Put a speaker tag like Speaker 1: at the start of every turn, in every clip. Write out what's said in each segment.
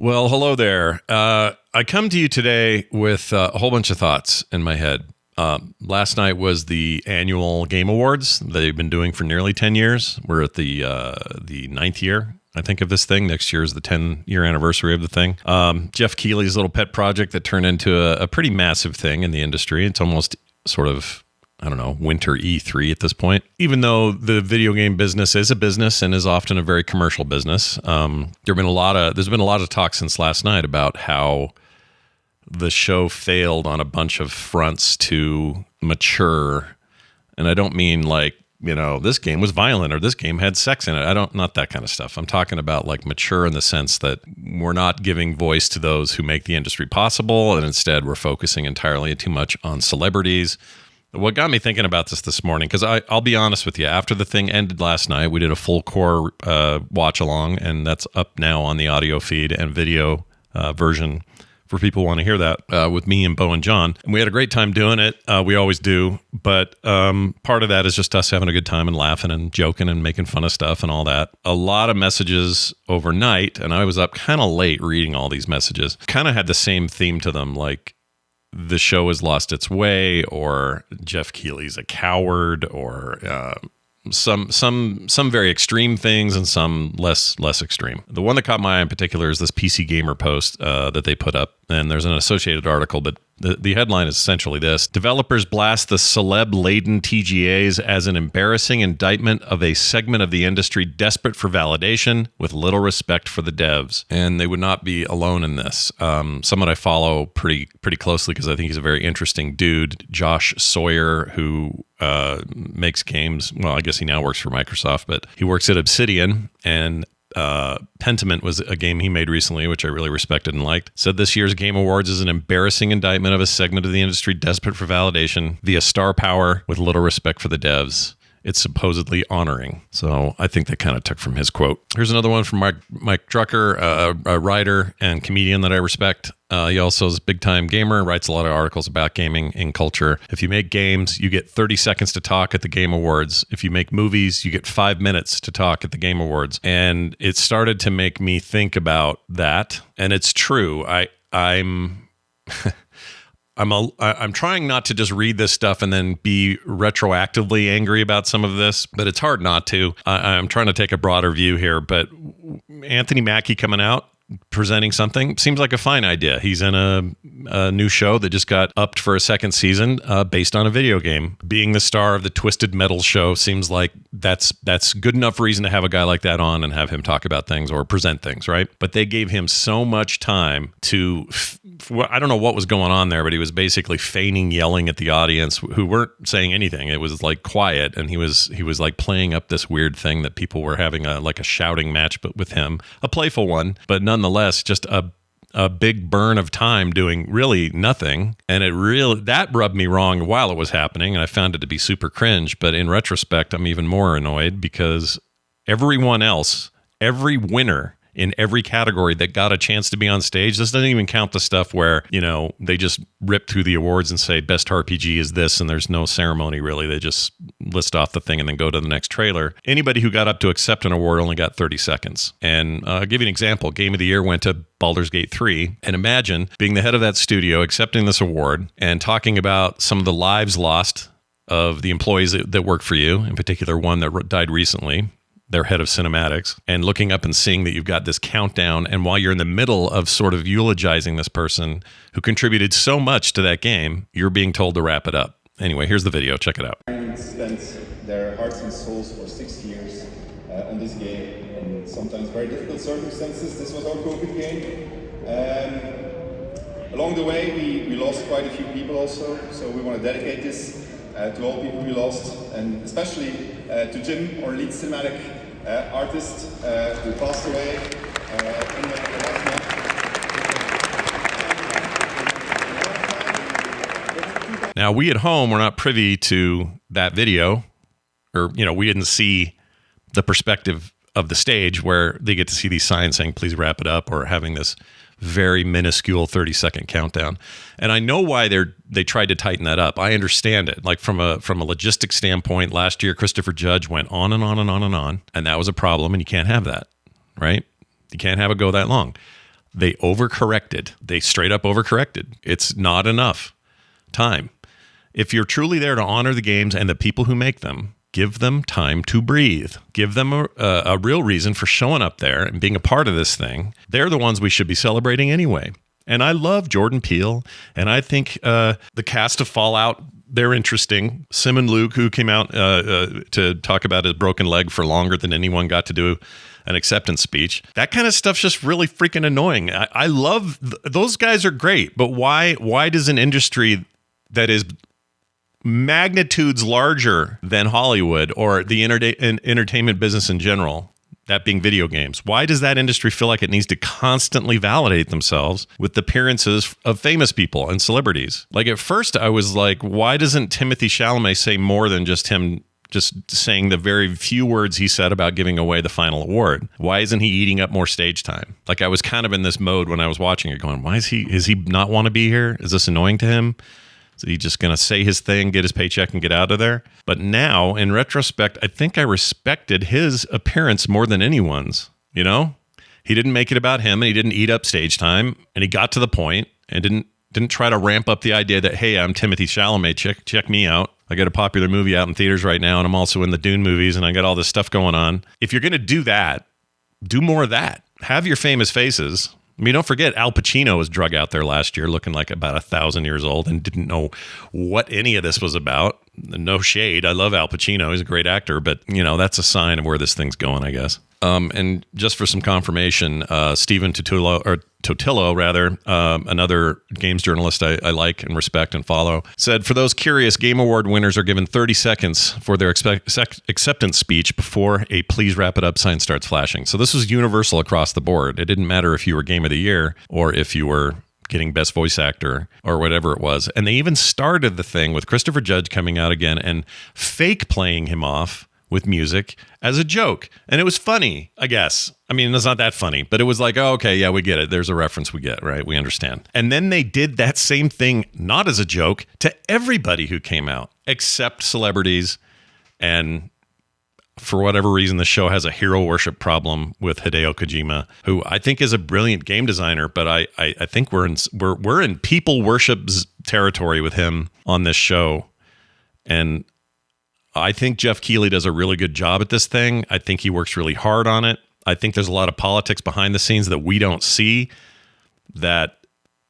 Speaker 1: Well, hello there. I come to you today with a whole bunch of thoughts in my head. Last night was the annual Game Awards that they've been doing for nearly 10 years. We're at the ninth year, I think, of this thing. Next year is the 10-year anniversary of the thing. Jeff Keighley's little pet project that turned into a pretty massive thing in the industry. It's almost sort of, I don't know, winter E3 at this point. Even though the video game business is a business and is often a very commercial business, there's been a lot of talk since last night about how the show failed on a bunch of fronts to mature. And I don't mean like, this game was violent or this game had sex in it. Not that kind of stuff. I'm talking about like mature in the sense that we're not giving voice to those who make the industry possible. And instead we're focusing entirely too much on celebrities. What got me thinking about this morning, because I'll be honest with you, after the thing ended last night, we did a full core watch along, and that's up now on the audio feed and video version for people who want to hear that with me and Bo and John. And we had a great time doing it. We always do. But part of that is just us having a good time and laughing and joking and making fun of stuff and all that. A lot of messages overnight, and I was up kind of late reading all these messages, kind of had the same theme to them, like the show has lost its way, or Jeff Keighley's a coward, or some very extreme things and some less extreme. The one that caught my eye in particular is this PC Gamer post that they put up, and there's an associated article, but the headline is essentially this: developers blast the celeb-laden TGAs as an embarrassing indictment of a segment of the industry desperate for validation with little respect for the devs. And they would not be alone in this. Someone I follow pretty closely because I think he's a very interesting dude, Josh Sawyer, who makes games. Well, I guess he now works for Microsoft, but he works at Obsidian, and Pentiment was a game he made recently, which I really respected and liked. Said this year's Game Awards is an embarrassing indictment of a segment of the industry desperate for validation via star power with little respect for the devs it's supposedly honoring. So I think they kind of took from his quote. Here's another one from Mike Drucker, a writer and comedian that I respect. He also is a big-time gamer, writes a lot of articles about gaming and culture. If you make games, you get 30 seconds to talk at the Game Awards. If you make movies, you get 5 minutes to talk at the Game Awards. And it started to make me think about that. And it's true. I'm trying not to just read this stuff and then be retroactively angry about some of this, but it's hard not to. I'm trying to take a broader view here, but Anthony Mackie coming out, presenting something seems like a fine idea. He's in a new show that just got upped for a second season based on a video game. Being the star of the Twisted Metal show seems like that's good enough reason to have a guy like that on and have him talk about things or present things, right? But they gave him so much time to, I don't know what was going on there, but he was basically feigning yelling at the audience who weren't saying anything. It was like quiet, and he was like playing up this weird thing that people were having a shouting match, but with him, a playful one, but nonetheless, just a big burn of time doing really nothing. And that rubbed me wrong while it was happening, and I found it to be super cringe. But in retrospect, I'm even more annoyed because everyone else, every winner in every category that got a chance to be on stage, this doesn't even count the stuff where, they just rip through the awards and say best RPG is this, and there's no ceremony really. They just list off the thing and then go to the next trailer. Anybody who got up to accept an award only got 30 seconds. And I'll give you an example. Game of the Year went to Baldur's Gate 3. And imagine being the head of that studio, accepting this award, and talking about some of the lives lost of the employees that work for you, in particular one that died recently, their head of cinematics, and looking up and seeing that you've got this countdown. And while you're in the middle of sort of eulogizing this person who contributed so much to that game, you're being told to wrap it up. Anyway, here's the video. Check it out.
Speaker 2: Spent their hearts and souls for 6 years on this game in sometimes very difficult circumstances. This was our COVID game. Along the way, we lost quite a few people also, so we want to dedicate this to all people we lost, and especially to Jim, our lead cinematic artist, who passed away in the last month.
Speaker 1: Now, we at home were not privy to that video, or, we didn't see the perspective of the stage where they get to see these signs saying, please wrap it up, or having this very minuscule 30-second countdown. And I know why they tried to tighten that up. I understand it. Like from a logistics standpoint, last year, Christopher Judge went on and on and on and on, and that was a problem, and you can't have that, right? You can't have it go that long. They overcorrected. They straight up overcorrected. It's not enough time. If you're truly there to honor the games and the people who make them, give them time to breathe. Give them a real reason for showing up there and being a part of this thing. They're the ones we should be celebrating anyway. And I love Jordan Peele, and I think the cast of Fallout, they're interesting. Sim and Luke, who came out to talk about his broken leg for longer than anyone got to do an acceptance speech. That kind of stuff's just really freaking annoying. I love those guys are great, but why does an industry that is magnitudes larger than Hollywood or the entertainment business in general, that being video games, why does that industry feel like it needs to constantly validate themselves with the appearances of famous people and celebrities? Like at first I was like, why doesn't Timothée Chalamet say more than just him just saying the very few words he said about giving away the final award? Why isn't he eating up more stage time? Like I was kind of in this mode when I was watching it going, is he not want to be here? Is this annoying to him? Is he just going to say his thing, get his paycheck, and get out of there? But now, in retrospect, I think I respected his appearance more than anyone's. You know, he didn't make it about him, and he didn't eat up stage time, and he got to the point and didn't try to ramp up the idea that, hey, I'm Timothée Chalamet, check me out. I got a popular movie out in theaters right now, and I'm also in the Dune movies, and I got all this stuff going on. If you're going to do that, do more of that. Have your famous faces. I mean, don't forget, Al Pacino was drug out there last year looking like about 1,000 years old and didn't know what any of this was about. No shade. I love Al Pacino. He's a great actor, but, that's a sign of where this thing's going, I guess. And just for some confirmation, Stephen Totillo, another games journalist I like and respect and follow, said, for those curious, Game Award winners are given 30 seconds for their acceptance speech before a please wrap it up sign starts flashing. So this was universal across the board. It didn't matter if you were Game of the Year or if you were getting best voice actor or whatever it was. And they even started the thing with Christopher Judge coming out again and fake playing him off with music as a joke. And it was funny, I guess. I mean, it's not that funny, but it was like, oh, okay, yeah, we get it. There's a reference we get, right? We understand. And then they did that same thing, not as a joke, to everybody who came out, except celebrities. And for whatever reason, the show has a hero worship problem with Hideo Kojima, who I think is a brilliant game designer, but I think we're in people worship territory with him on this show. And I think Jeff Keighley does a really good job at this thing. I think he works really hard on it. I think there's a lot of politics behind the scenes that we don't see that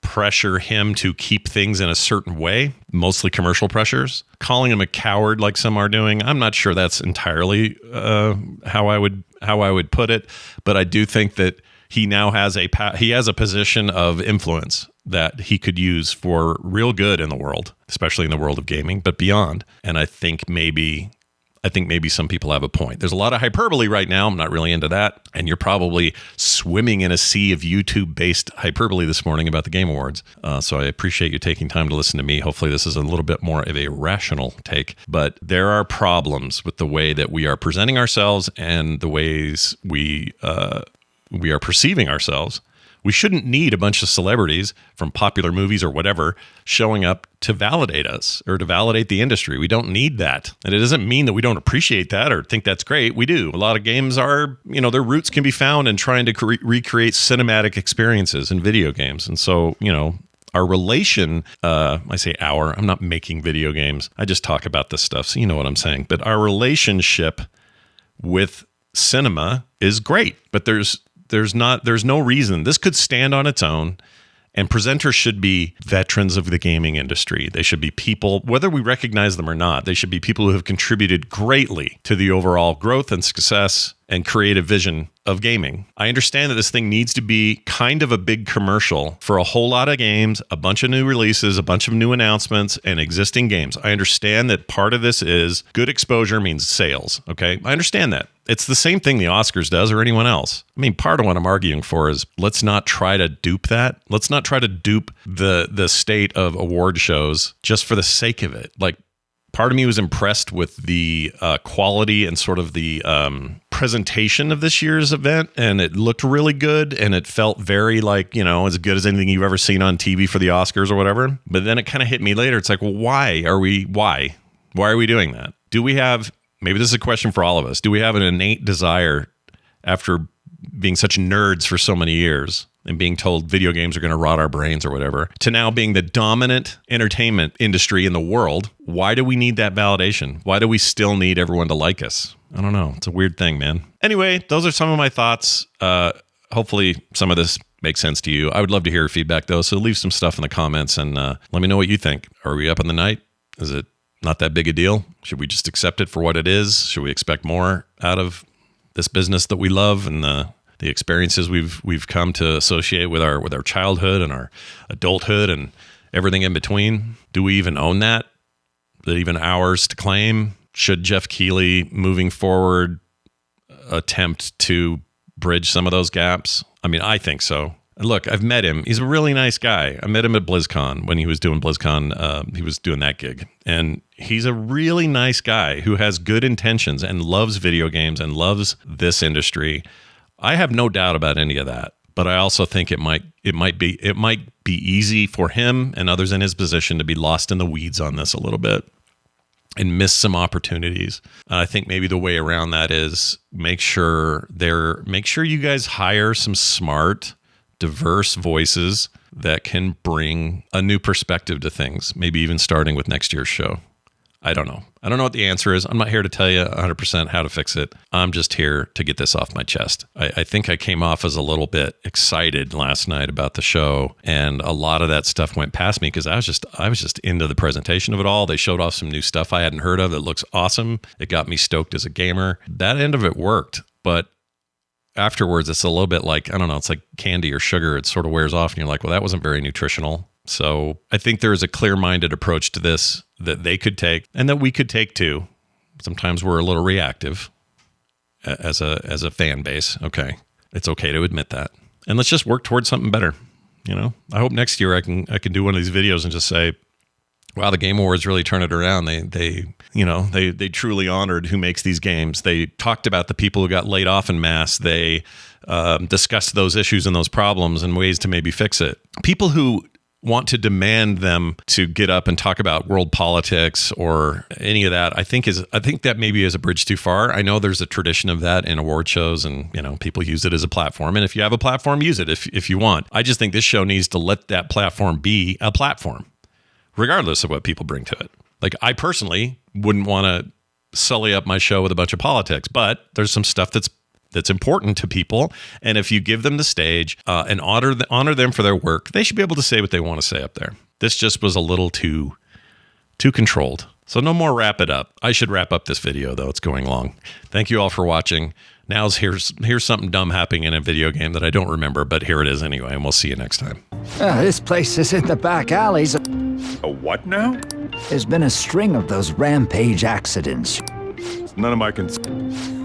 Speaker 1: pressure him to keep things in a certain way, mostly commercial pressures. Calling him a coward like some are doing, I'm not sure that's entirely how I would put it, but I do think that he now has a position of influence that he could use for real good in the world, especially in the world of gaming, but beyond. And I think maybe some people have a point. There's a lot of hyperbole right now. I'm not really into that. And you're probably swimming in a sea of YouTube-based hyperbole this morning about the Game Awards. So I appreciate you taking time to listen to me. Hopefully this is a little bit more of a rational take. But there are problems with the way that we are presenting ourselves and the ways we are perceiving ourselves. We shouldn't need a bunch of celebrities from popular movies or whatever showing up to validate us or to validate the industry. We don't need that. And it doesn't mean that we don't appreciate that or think that's great. We do. A lot of games are, their roots can be found in trying to recreate cinematic experiences in video games. And so, our relation, I'm not making video games. I just talk about this stuff. So you know what I'm saying. But our relationship with cinema is great, but there's no reason. This could stand on its own, and presenters should be veterans of the gaming industry. They should be people, whether we recognize them or not, they should be people who have contributed greatly to the overall growth and success and creative vision of gaming. I understand that this thing needs to be kind of a big commercial for a whole lot of games, a bunch of new releases, a bunch of new announcements, and existing games. I understand that part of this is good exposure means sales, okay? I understand that. It's the same thing the Oscars does or anyone else. I mean, part of what I'm arguing for is let's not try to dupe that. Let's not try to dupe the state of award shows just for the sake of it. Like, part of me was impressed with the quality and sort of the presentation of this year's event, and it looked really good, and it felt very like, as good as anything you've ever seen on TV for the Oscars or whatever. But then it kind of hit me later. It's like, well, why are we doing that? Do we have, maybe this is a question for all of us, do we have an innate desire after being such nerds for so many years and being told video games are going to rot our brains or whatever, to now being the dominant entertainment industry in the world. Why do we need that validation? Why do we still need everyone to like us? I don't know. It's a weird thing, man. Anyway, those are some of my thoughts. Hopefully some of this makes sense to you. I would love to hear your feedback, though, so leave some stuff in the comments and let me know what you think. Are we up in the night? Is it not that big a deal? Should we just accept it for what it is? Should we expect more out of this business that we love and the experiences we've come to associate with our childhood and our adulthood and everything in between? Do we even own that? Is it even ours to claim? Should Jeff Keighley, moving forward, attempt to bridge some of those gaps? I mean, I think so. Look, I've met him. He's a really nice guy. I met him at BlizzCon when he was doing BlizzCon. He was doing that gig. And he's a really nice guy who has good intentions and loves video games and loves this industry. I have no doubt about any of that. But I also think it might be easy for him and others in his position to be lost in the weeds on this a little bit and miss some opportunities. I think maybe the way around that is make sure you guys hire some smart, diverse voices that can bring a new perspective to things, maybe even starting with next year's show. I don't know. I don't know what the answer is. I'm not here to tell you 100% how to fix it. I'm just here to get this off my chest. I think I came off as a little bit excited last night about the show, and a lot of that stuff went past me because I was just into the presentation of it all. They showed off some new stuff I hadn't heard of that looks awesome. It got me stoked as a gamer. That end of it worked, but afterwards it's a little bit like, I don't know, it's like candy or sugar. It sort of wears off and you're like, well, that wasn't very nutritional. So I think there is a clear-minded approach to this that they could take and that we could take too. Sometimes we're a little reactive as a fan base. Okay. It's okay to admit that. And let's just work towards something better. You know, I hope next year I can do one of these videos and just say, wow, the Game Awards really turned it around. They truly honored who makes these games. They talked about the people who got laid off en masse. They discussed those issues and those problems and ways to maybe fix it. People who want to demand them to get up and talk about world politics or any of that, I think that maybe is a bridge too far. I know there's a tradition of that in award shows, and people use it as a platform. And if you have a platform, use it if you want. I just think this show needs to let that platform be a platform, regardless of what people bring to it. Like, I personally wouldn't want to sully up my show with a bunch of politics, but there's some stuff that's important to people. And if you give them the stage and honor them for their work, they should be able to say what they want to say up there. This just was a little too controlled. So no more wrap it up. I should wrap up this video, though. It's going long. Thank you all for watching. Here's something dumb happening in a video game that I don't remember, but here it is anyway, and we'll see you next time.
Speaker 3: This place is in the back alleys.
Speaker 4: A what now?
Speaker 3: There's been a string of those rampage accidents.
Speaker 4: None of my concern.